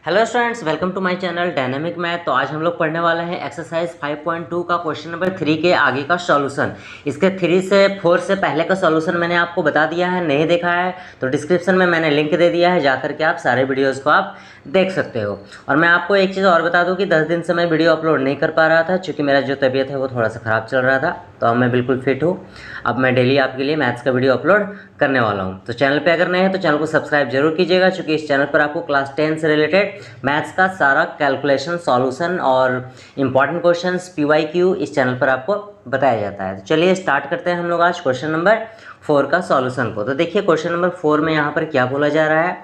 Hello students, welcome to my channel dynamic math. तो आज हम लोग पढ़ने वाले हैं एक्सरसाइज 5.2 का क्वेश्चन नंबर 3 के आगे का सॉल्यूशन। इसके 3 से 4 से पहले का सॉल्यूशन मैंने आपको बता दिया है, नहीं देखा है तो डिस्क्रिप्शन में मैंने लिंक दे दिया है, जाकर के आप सारे वीडियोज़ को आप देख सकते हो। और मैं आपको एक चीज़ और बता दूं कि 10 दिन से मैं वीडियो अपलोड नहीं कर पा रहा था, क्योंकि मेरा जो तबीयत है वो थोड़ा सा ख़राब चल रहा था। तो अब मैं बिल्कुल फिट हूँ, अब मैं डेली आपके लिए मैथ्स का वीडियो अपलोड करने वाला हूँ। तो चैनल पे अगर नए हैं तो चैनल को सब्सक्राइब जरूर कीजिएगा, क्योंकि इस चैनल पर आपको क्लास 10 से रिलेटेड मैथ्स का सारा कैलकुलेशन, सॉल्यूशन और इंपॉर्टेंट क्वेश्चंस PYQ इस चैनल पर आपको बताया जाता है। तो चलिए स्टार्ट करते हैं हम लोग आज क्वेश्चन नंबर 4 का सॉल्यूशन को। तो देखिए क्वेश्चन नंबर 4 में यहाँ पर क्या बोला जा रहा है,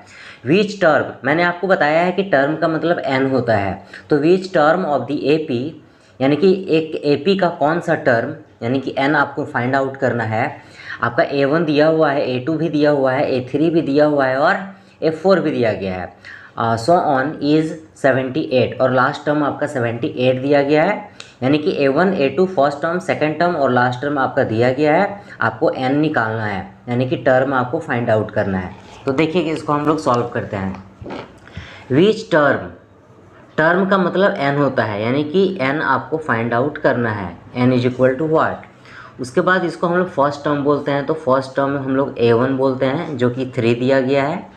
विच टर्म, मैंने आपको बताया है कि टर्म का मतलब n होता है। तो विच टर्म ऑफ द AP, यानी कि एक AP का कौन सा टर्म, यानी कि n आपको फाइंड आउट करना है। आपका A1 दिया हुआ है, A2 भी दिया हुआ है, A3 भी दिया हुआ है और A4 भी दिया गया है। सो ऑन इज़ 78 और लास्ट टर्म आपका 78 दिया गया है। यानी कि A1 A2 first term, second term और लास्ट टर्म आपका दिया गया है। आपको n निकालना है, यानी कि टर्म आपको फाइंड आउट करना है। तो देखिए कि इसको हम लोग सॉल्व करते हैं। विच टर्म, टर्म का मतलब n होता है, यानी कि n आपको फाइंड आउट करना है। n इज इक्वल टू वाट। उसके बाद इसको हम लोग फर्स्ट टर्म बोलते हैं, तो फर्स्ट टर्म में हम लोग A1 बोलते हैं जो कि 3 दिया गया है।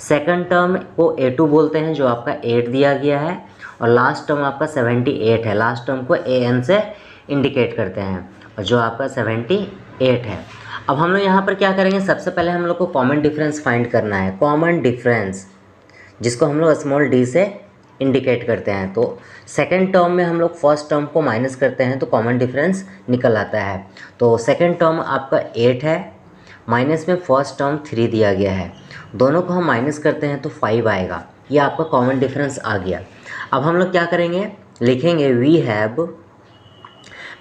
सेकंड टर्म को A2 बोलते हैं जो आपका 8 दिया गया है। और लास्ट टर्म आपका 78 है, लास्ट टर्म को AN से इंडिकेट करते हैं और जो आपका 78 है। अब हम लोग यहाँ पर क्या करेंगे, सबसे पहले हम लोग को कॉमन डिफरेंस फाइंड करना है। कॉमन डिफरेंस जिसको हम लोग स्मॉल d से इंडिकेट करते हैं। तो सेकंड टर्म में हम लोग फर्स्ट टर्म को माइनस करते हैं तो कॉमन डिफरेंस निकल आता है। तो सेकंड टर्म आपका 8 है, माइनस में फर्स्ट टर्म 3 दिया गया है, दोनों को हम माइनस करते हैं तो 5 आएगा। ये आपका कॉमन डिफरेंस आ गया। अब हम लोग क्या करेंगे, लिखेंगे वी हैव,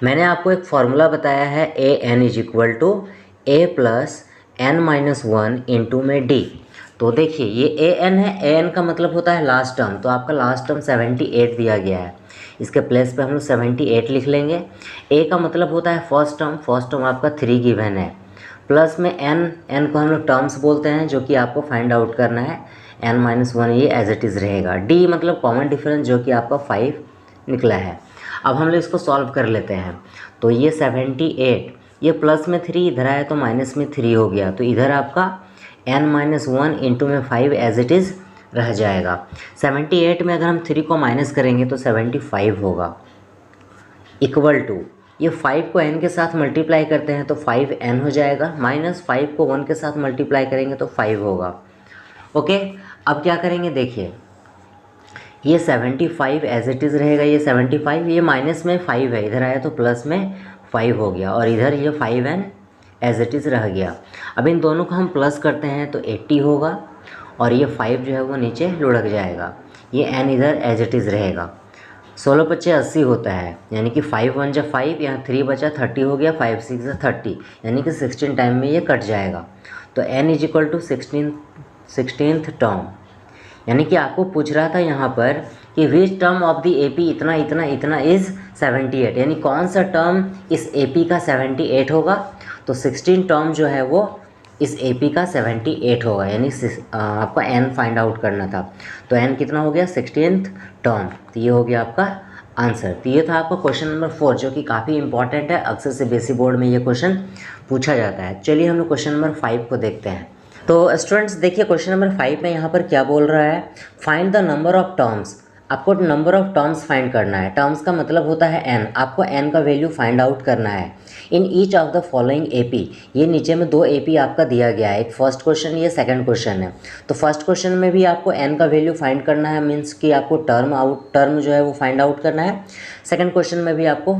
मैंने आपको एक फॉर्मूला बताया है AN is equal to A plus n-1 into में D। तो देखिए ये AN है, AN का मतलब होता है लास्ट टर्म, तो आपका लास्ट टर्म 78 दिया गया है, इसके प्लेस पे हम लोग 78 लिख लेंगे। A का मतलब होता है फर्स्ट टर्म, फर्स्ट टर्म आपका 3 गिवन है, प्लस में n को हम लोग टर्म्स बोलते हैं जो कि आपको फाइंड आउट करना है। n-1 ये एज इट इज़ रहेगा। D मतलब कॉमन डिफरेंस जो कि आपका 5 निकला है। अब हम लोग इसको सॉल्व कर लेते हैं। तो ये 78, ये प्लस में 3 इधर आया तो माइनस में 3 हो गया, तो इधर आपका n-1 इंटू में 5 एज इट इज़ रह जाएगा। 78 में अगर हम 3 को माइनस करेंगे तो 75 होगा, इक्वल टू ये 5 को n के साथ मल्टीप्लाई करते हैं तो 5n हो जाएगा, माइनस 5 को 1 के साथ मल्टीप्लाई करेंगे तो 5 होगा। ओके, अब क्या करेंगे, देखिए ये 75 एज इट इज़ रहेगा, ये 75, ये माइनस में 5 है, इधर आया तो प्लस में 5 हो गया, और इधर ये 5n एज इट इज़ रह गया। अब इन दोनों को हम प्लस करते हैं तो 80 होगा, और ये 5 जो है वो नीचे लुढ़क जाएगा, ये n इधर एज इट इज़ रहेगा। 16 पच्चे 80 होता है, यानी कि 5 1 जा 5, यहाँ 3 बचा 30 हो गया, 5 6 जा 30, यानी कि 16 टाइम में ये कट जाएगा। तो n is equal to 16th term. यानी कि आपको पूछ रहा था यहाँ पर कि which term of the AP इतना इतना इतना इज़ 78, यानी कौन सा टर्म इस AP का 78 होगा। तो 16 टर्म जो है वो इस AP का 78 होगा, यानी आपका n फाइंड आउट करना था। तो n कितना हो गया, 16th टर्म। तो ये हो गया आपका आंसर। तो ये था आपका क्वेश्चन नंबर 4, जो कि काफ़ी इंपॉर्टेंट है, अक्सर से बेसिक बोर्ड में ये क्वेश्चन पूछा जाता है। चलिए हम लोग क्वेश्चन नंबर 5 को देखते हैं। तो स्टूडेंट्स देखिए क्वेश्चन नंबर 5 में यहाँ पर क्या बोल रहा है, find the number of terms. आपको नंबर ऑफ टर्म्स फाइंड करना है। टर्म्स का मतलब होता है n, आपको n का वैल्यू फाइंड आउट करना है। In each of the following AP, ये नीचे में 2 AP आपका दिया गया है, एक फर्स्ट क्वेश्चन, ये सेकंड क्वेश्चन है। तो फर्स्ट क्वेश्चन में भी आपको n का वैल्यू फाइंड करना है, मीन्स कि आपको टर्म जो है वो फाइंड आउट करना है। सेकेंड क्वेश्चन में भी आपको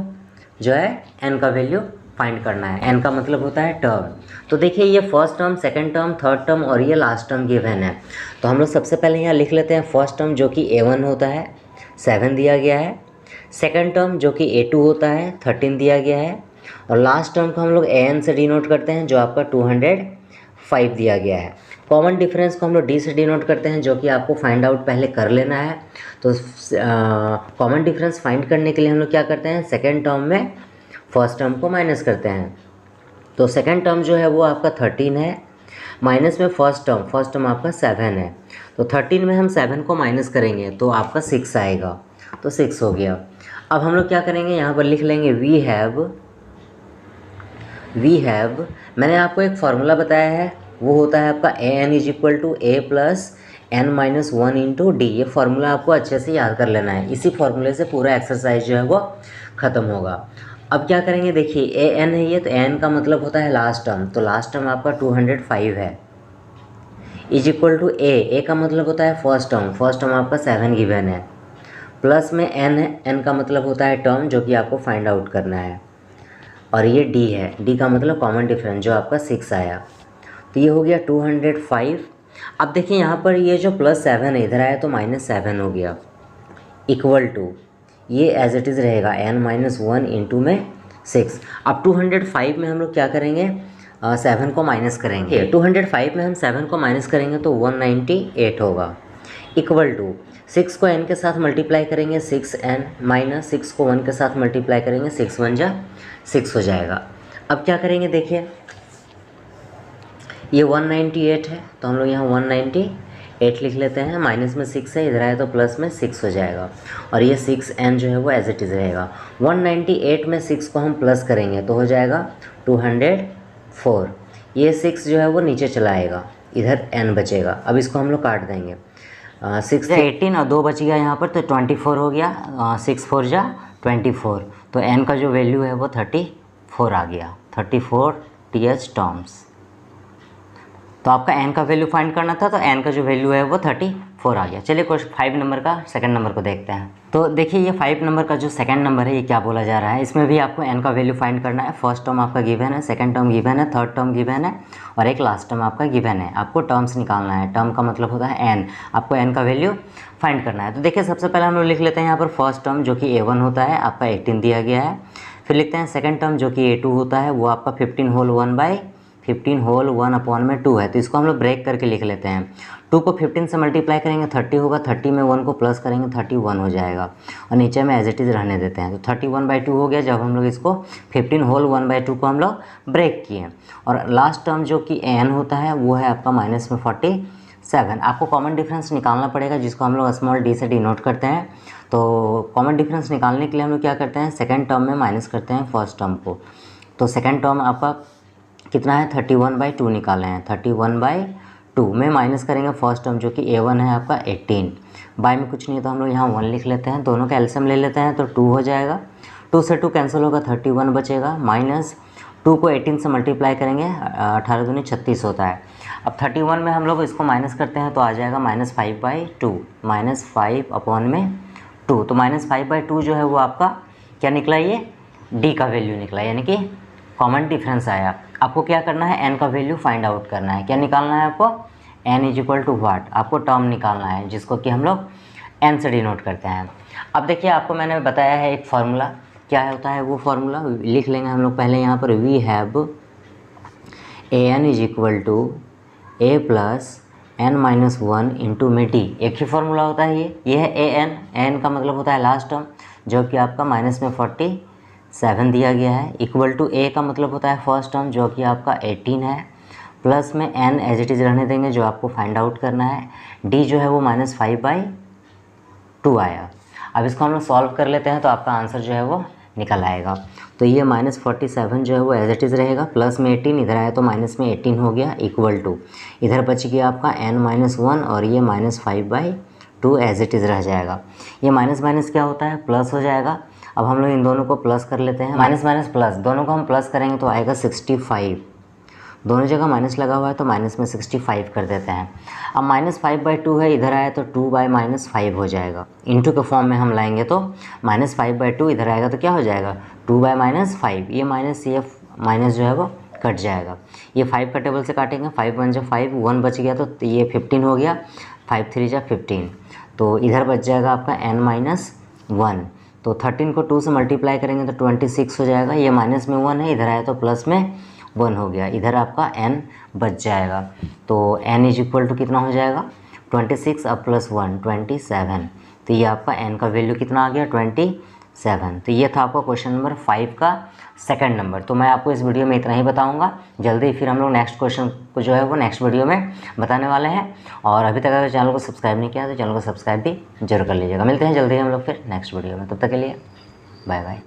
जो है n का वैल्यू फाइंड करना है। n का मतलब होता है टर्म। तो देखिए ये first term, second term, third term और ये लास्ट टर्म गिवन है। तो हम लोग सबसे पहले यहाँ लिख लेते हैं फर्स्ट टर्म जो कि A1 होता है, 7 दिया गया है। सेकंड टर्म जो कि A2 होता है, 13 दिया गया है। और लास्ट टर्म को हम लोग AN से डिनोट करते हैं जो आपका 205 दिया गया है। कॉमन डिफरेंस को हम लोग D से डिनोट करते हैं, जो कि आपको फाइंड आउट पहले कर लेना है। तो कॉमन डिफरेंस फाइंड करने के लिए हम लोग क्या करते हैं, सेकेंड टर्म में फर्स्ट टर्म को माइनस करते हैं। तो सेकेंड टर्म जो है वो आपका 13 है, माइनस में फर्स्ट टर्म आपका 7 है, तो 13 में हम 7 को माइनस करेंगे तो आपका 6 आएगा, तो 6 हो गया। अब हम लोग क्या करेंगे, यहाँ पर लिख लेंगे वी हैव, मैंने आपको एक फार्मूला बताया है, वो होता है आपका A N is equal to A plus N minus 1 into D. ये फार्मूला आपको अच्छे से याद कर लेना है, इसी फार्मूले से पूरा एक्सरसाइज जो है वो ख़त्म होगा। अब क्या करेंगे, देखिए ए एन है ये, तो एन का मतलब होता है लास्ट टर्म, तो लास्ट टर्म आपका 205 है, इज इक्वल टू ए का मतलब होता है फर्स्ट टर्म आपका 7 गिवन है, प्लस में एन है, एन का मतलब होता है टर्म जो कि आपको फाइंड आउट करना है, और ये डी है, डी का मतलब कॉमन डिफरेंस जो आपका 6 आया, तो ये हो गया 205। अब देखिए यहाँ पर ये जो +7 है इधर आया तो -7 हो गया, इक्वल टू ये एज इट इज़ रहेगा n-1 इंटू में 6। अब 205 में हम लोग क्या करेंगे, 7 को माइनस करेंगे, 205 में हम 7 को माइनस करेंगे तो 198 होगा, इक्वल टू 6 को n के साथ मल्टीप्लाई करेंगे 6n माइनस 6 को 1 के साथ मल्टीप्लाई करेंगे 6 1 जा 6 हो जाएगा। अब क्या करेंगे, देखिए ये 198 है तो हम लोग यहाँ 198 लिख लेते हैं, माइनस में 6 है, इधर आए तो प्लस में 6 हो जाएगा, और ये 6n जो है वो एज इट इज़ रहेगा। 198 में 6 को हम प्लस करेंगे तो हो जाएगा 204, ये 6 जो है वो नीचे चला आएगा, इधर n बचेगा। अब इसको हम लोग काट देंगे, 6 18 और 2 बच गया यहाँ पर, तो 24 हो गया, 6 4 जा 24, तो n का जो वैल्यू है वो 34 आ गया, 34 TH टर्म्स। तो आपका n का वैल्यू फाइंड करना था, तो n का जो वैल्यू है वो 34 आ गया। चलिए क्वेश्चन 5 नंबर का सेकंड नंबर को देखते हैं। तो देखिए ये 5 नंबर का जो सेकंड नंबर है ये क्या बोला जा रहा है, इसमें भी आपको n का वैल्यू फाइंड करना है। फर्स्ट टर्म आपका गिवन है, सेकंड टर्म गिवन है, थर्ड टर्म गिवन है, और एक लास्ट टर्म आपका गिवन है। आपको टर्म्स निकालना है, टर्म का मतलब होता है n, आपको n का वैल्यू फाइंड करना है। तो देखिए सबसे पहले हम लोग लिख लेते हैं यहाँ पर फर्स्ट टर्म जो कि a1 होता है, आपका 18 दिया गया है। फिर लिखते हैं सेकेंड टर्म जो कि a2 होता है, वो आपका 15 होल 1 अपॉन में 2 है, तो इसको हम लोग ब्रेक करके लिख लेते हैं। 2 को 15 से मल्टीप्लाई करेंगे 30 होगा, 30 में 1 को प्लस करेंगे 31 हो जाएगा, और नीचे में एज इट इज़ रहने देते हैं, तो 31/2 हो गया। जब हम लोग इसको 15 होल 1/2 को हम लोग ब्रेक किए, और लास्ट टर्म जो कि n होता है वो है आपका माइनस में 47। आपको कॉमन डिफरेंस निकालना पड़ेगा, जिसको हम लोग स्मॉल d से डिनोट करते हैं। तो कॉमन डिफरेंस निकालने के लिए हम लोग क्या करते हैं, सेकेंड टर्म में माइनस करते हैं फर्स्ट टर्म को। तो सेकेंड टर्म आपका कितना है, 31/2 निकाले हैं, 31/2 में माइनस करेंगे फर्स्ट टर्म जो कि a1 है आपका 18, बाय में कुछ नहीं है तो हम लोग यहाँ 1 लिख लेते हैं, दोनों का एलसीएम ले लेते हैं तो 2 हो जाएगा, 2 से 2 कैंसिल होगा, 31 बचेगा, माइनस 2 को 18 से मल्टीप्लाई करेंगे 18 दूनी 36 होता है। अब 31 में हम लोग इसको माइनस करते हैं तो आ जाएगा -5/2, -5 अपॉन में 2, तो -5/2 जो है वो आपका क्या निकला, ये d का वैल्यू निकला, यानी कि कॉमन डिफरेंस आया। आपको क्या करना है, n का वैल्यू फाइंड आउट करना है। क्या निकालना है आपको, n इज इक्वल टू वाट, आपको टर्म निकालना है जिसको कि हम लोग n से डिनोट करते हैं। अब देखिए आपको मैंने बताया है एक फार्मूला, क्या होता है वो फार्मूला लिख लेंगे हम लोग पहले यहाँ पर, we have an is equal to a plus n-1 into में d। एक ही फार्मूला होता है ये है an का मतलब होता है लास्ट टर्म जो कि आपका माइनस में 47 दिया गया है, इक्वल टू a का मतलब होता है फर्स्ट टर्म जो कि आपका 18 है, प्लस में n एज इट इज़ रहने देंगे जो आपको फाइंड आउट करना है, d जो है वो -5/2 आया। अब इसको हम लोग सॉल्व कर लेते हैं तो आपका आंसर जो है वो निकल आएगा। तो ये -47 जो है वो एज इट इज़ रहेगा, प्लस में 18 इधर आया तो माइनस में 18 हो गया, इक्वल टू इधर बच गया आपका n-1 और ये -5/2 एज इट इज़ रह जाएगा। ये माइनस माइनस क्या होता है, प्लस हो जाएगा। अब हम लोग इन दोनों को प्लस कर लेते हैं, माइनस माइनस प्लस, दोनों को हम प्लस करेंगे तो आएगा 65, दोनों जगह माइनस लगा हुआ है तो माइनस में 65 कर देते हैं। अब -5/2 है, इधर आया तो 2/-5 हो जाएगा, इंटू के फॉर्म में हम लाएंगे तो -5/2 इधर आएगा तो क्या हो जाएगा 2/-5, ये माइनस जो है वो कट जाएगा, ये 5 का टेबल से काटेंगे, 5 1 जा 5, 1 बच गया तो ये 15 हो गया, 5 3 जा 15, तो इधर बच जाएगा आपका n-1, तो 13 को 2 से मल्टीप्लाई करेंगे तो 26 हो जाएगा, ये माइनस में 1 है, इधर आया तो प्लस में 1 हो गया, इधर आपका n बच जाएगा। तो n इज इक्वल टू कितना हो जाएगा 26 अब प्लस 1 27, तो ये आपका n का वैल्यू कितना आ गया 27 7। तो ये था आपका क्वेश्चन नंबर 5 का सेकंड नंबर। तो मैं आपको इस वीडियो में इतना ही बताऊंगा। जल्दी फिर हम लोग नेक्स्ट क्वेश्चन को जो है वो नेक्स्ट वीडियो में बताने वाले हैं। और अभी तक अगर चैनल को सब्सक्राइब नहीं किया तो चैनल को सब्सक्राइब भी जरूर कर लीजिएगा। मिलते हैं जल्दी हम लोग फिर नेक्स्ट वीडियो में। तब तक के लिए बाय बाय।